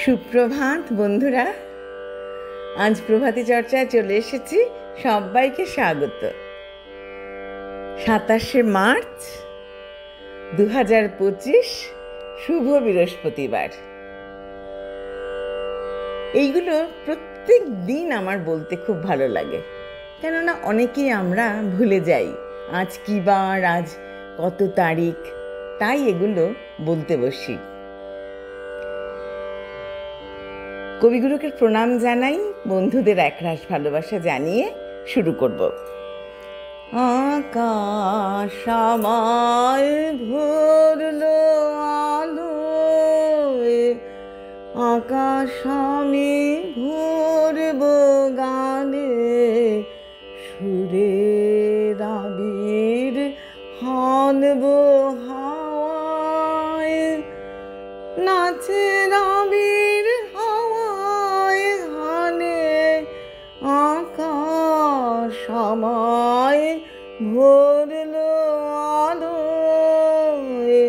সুপ্রভাত বন্ধুরা, আজ প্রভাতী চর্চায় চলে এসেছি। সবাইকে স্বাগত। 27শে মার্চ 2025, শুভ বৃহস্পতিবার। এইগুলো প্রত্যেক দিন আমার বলতে খুব ভালো লাগে, কেননা অনেকেই আমরা ভুলে যাই আজ কী বার, আজ কত তারিখ, তাই এগুলো বলতে বসি। কবিগুরুকে প্রণাম জানাই, বন্ধুদের একরাশ ভালোবাসা জানিয়ে শুরু করব। আকাশ আমার ভরলো আলোয়, আকাশ আমি ভরব গানে, সুরের আবির হানব হাওয়ায়, নাচের আবির হাওয়ায় হানে, আকাশ আমায় ভরলো আলোয়,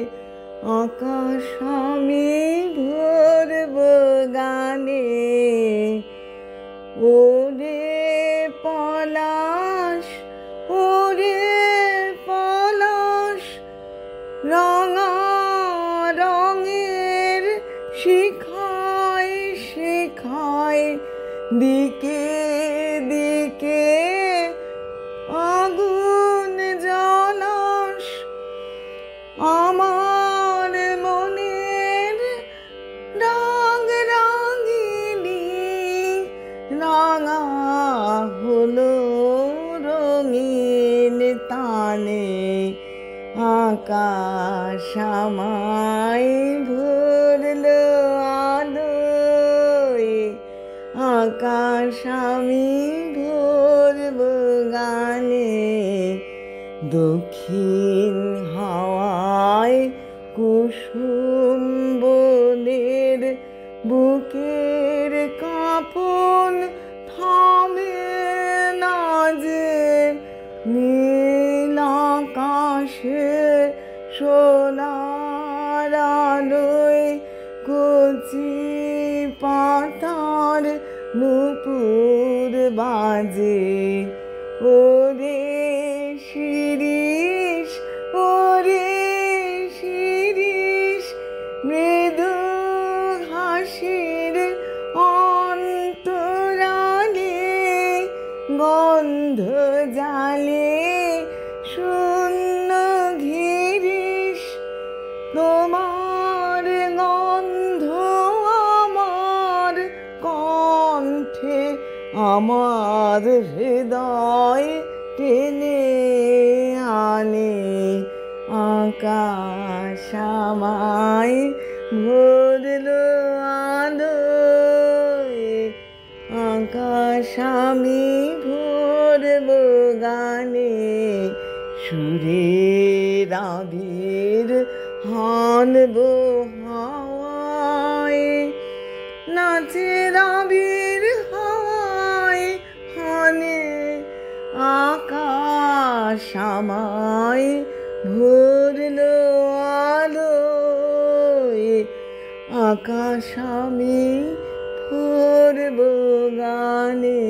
আকাশ আমি ভরব গানে। ওরে পলাশ, ওরে পলাশ, রঙা রঙের শিখায় শিখায়, দিকে দিকে আগুন জ্বালাস, আমার মনের রাগ রাগিনী রাঙা হলো রঙিন তানে, আকাশ আমায় ভরলো আলোয়, আকাশ আমি ভরব গানে। দক্ষিণ হাওয়ায় কুসুম বনের বুকের কাঁপন থামে না যে, নীল আকাশে সোনার আলোয় কচি পাতার নূপুর বাজে। ওরে শিরিষ, ওরে শিরিষ, মৃদু হাসির অন্তরালে, গন্ধ জালে শূন্য ঘিরিস, তোমার গন্ধ আমার কণ্ঠে, আমার হৃদয় টেনে আনে, আকাশ আমায় ভরলো আলোয়, আকাশ আমি ভরব গানে, সুরের আবির হানব হাওয়ায়, নাচের আবির হাওয়ায় হানে, আকাশ আমায় ভরলো আলোয়, আকাশ আমি ভরব গানে।